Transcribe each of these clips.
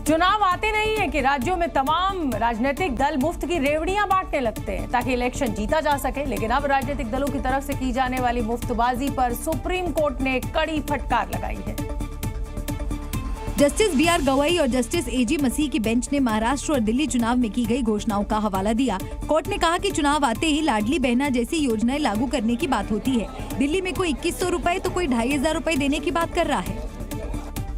चुनाव आते नहीं है कि राज्यों में तमाम राजनीतिक दल मुफ्त की रेवड़ियां बांटने लगते हैं ताकि इलेक्शन जीता जा सके। लेकिन अब राजनीतिक दलों की तरफ से की जाने वाली मुफ्तबाजी पर सुप्रीम कोर्ट ने कड़ी फटकार लगाई है। Justice B R. गवई और जस्टिस ए.जी. मसीह की बेंच ने महाराष्ट्र और दिल्ली चुनाव में की गई घोषणाओं का हवाला दिया। कोर्ट ने कहा कि चुनाव आते ही लाडली बहना जैसी योजनाएं लागू करने की बात होती है। दिल्ली में कोई 2100 रुपए तो कोई 2500 रुपए देने की बात कर रहा है।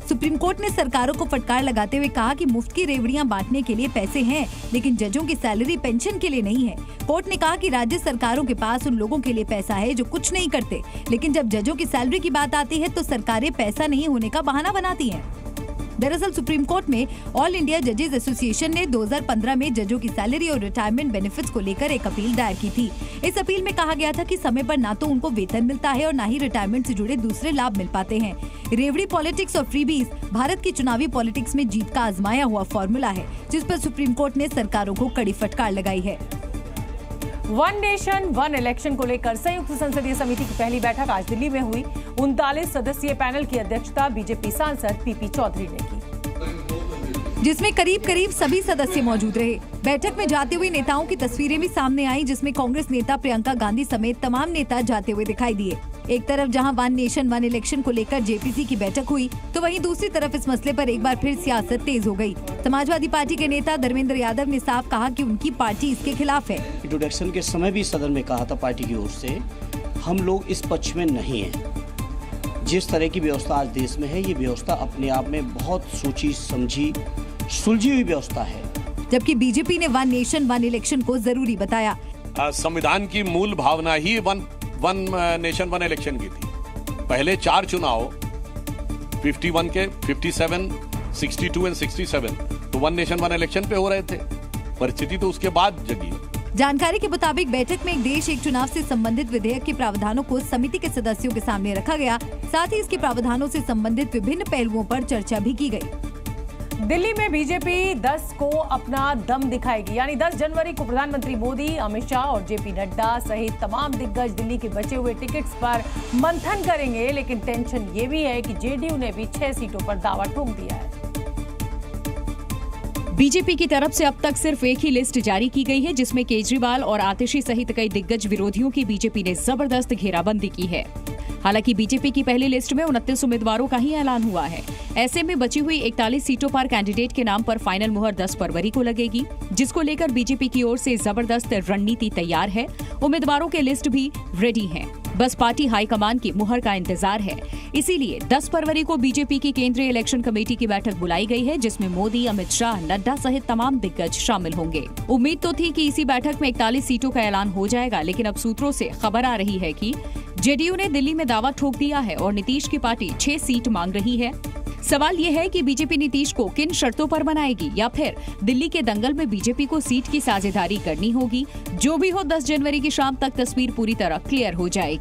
सुप्रीम कोर्ट ने सरकारों को फटकार लगाते हुए कहा कि मुफ्त की रेवड़ियां बांटने के लिए पैसे हैं, लेकिन जजों की सैलरी पेंशन के लिए नहीं है। कोर्ट ने कहा कि राज्य सरकारों के पास उन लोगों के लिए पैसा है जो कुछ नहीं करते, लेकिन जब जजों की सैलरी की बात आती है तो सरकारें पैसा नहीं होने का बहाना बनाती हैं। दरअसल सुप्रीम कोर्ट में ऑल इंडिया जजेस एसोसिएशन ने 2015 में जजों की सैलरी और रिटायरमेंट बेनिफिट्स को लेकर एक अपील दायर की थी। इस अपील में कहा गया था कि समय पर ना तो उनको वेतन मिलता है और ना ही रिटायरमेंट से जुड़े दूसरे लाभ मिल पाते हैं। रेवड़ी पॉलिटिक्स और फ्रीबीज भारत की चुनावी पॉलिटिक्स में जीत का आजमाया हुआ फॉर्मूला है, जिस पर सुप्रीम कोर्ट ने सरकारों को कड़ी फटकार लगाई है। वन नेशन वन इलेक्शन को लेकर संयुक्त संसदीय समिति की पहली बैठक आज दिल्ली में हुई। 39 सदस्यीय पैनल की अध्यक्षता बीजेपी सांसद पीपी चौधरी ने की, जिसमें करीब सभी सदस्य मौजूद रहे। बैठक में जाते हुए नेताओं की तस्वीरें भी सामने आई, जिसमें कांग्रेस नेता प्रियंका गांधी समेत तमाम नेता जाते हुए दिखाई दिए। एक तरफ जहां वन नेशन वन इलेक्शन को लेकर जेपीसी की बैठक हुई, तो वहीं दूसरी तरफ इस मसले पर एक बार फिर सियासत तेज हो गई। समाजवादी पार्टी के नेता धर्मेंद्र यादव ने साफ कहा कि उनकी पार्टी इसके खिलाफ है। इंट्रोडक्शन के समय भी सदन में कहा था पार्टी की ओर से, हम लोग इस पक्ष में नहीं है। जिस तरह की व्यवस्था आज देश में है, ये व्यवस्था अपने आप में बहुत सोची समझी सुलझी हुई व्यवस्था है। जबकि बीजेपी ने वन नेशन वन इलेक्शन को जरूरी बताया। संविधान की मूल भावना ही वन नेशन वन इलेक्शन की थी। पहले 4 चुनाव 51 के 57, 62 एंड 67 तो वन नेशन वन इलेक्शन पे हो रहे थे। परिस्थिति तो उसके बाद जगी। जानकारी के मुताबिक बैठक में एक देश एक चुनाव से संबंधित विधेयक के प्रावधानों को समिति के सदस्यों के सामने रखा गया। साथ ही इसके प्रावधानों से संबंधित विभिन्न पहलुओं पर चर्चा भी की गई। दिल्ली में बीजेपी 10 को अपना दम दिखाएगी, यानी 10 जनवरी को प्रधानमंत्री मोदी, अमित शाह और जेपी नड्डा सहित तमाम दिग्गज दिल्ली के बचे हुए टिकट्स पर मंथन करेंगे। लेकिन टेंशन ये भी है कि जेडीयू ने भी 6 सीटों पर दावा ठोक दिया है। बीजेपी की तरफ से अब तक सिर्फ एक ही लिस्ट जारी की गई है, जिसमें केजरीवाल और आतिशी सहित कई दिग्गज विरोधियों की बीजेपी ने जबरदस्त घेराबंदी की है। हालांकि बीजेपी की पहली लिस्ट में 29 उम्मीदवारों का ही ऐलान हुआ है। ऐसे में बची हुई 41 सीटों पर कैंडिडेट के नाम पर फाइनल मुहर 10 फरवरी को लगेगी, जिसको लेकर बीजेपी की ओर से जबरदस्त रणनीति तैयार है। उम्मीदवारों के लिस्ट भी रेडी हैं। बस पार्टी हाईकमान की मुहर का इंतजार है। इसीलिए 10 फरवरी को बीजेपी की केंद्रीय इलेक्शन कमेटी की बैठक बुलाई गई है, जिसमें मोदी, अमित शाह, नड्डा सहित तमाम दिग्गज शामिल होंगे। उम्मीद तो थी कि इसी बैठक में 41 सीटों का ऐलान हो जाएगा, लेकिन अब सूत्रों से खबर आ रही है कि जेडीयू ने दिल्ली में दावा ठोक दिया है और नीतीश की पार्टी 6 सीट मांग रही है। सवाल ये है कि बीजेपी नीतीश को किन शर्तों पर बनाएगी, या फिर दिल्ली के दंगल में बीजेपी को सीट की साझेदारी करनी होगी। जो भी हो, 10 जनवरी की शाम तक तस्वीर पूरी तरह क्लियर हो जाएगी।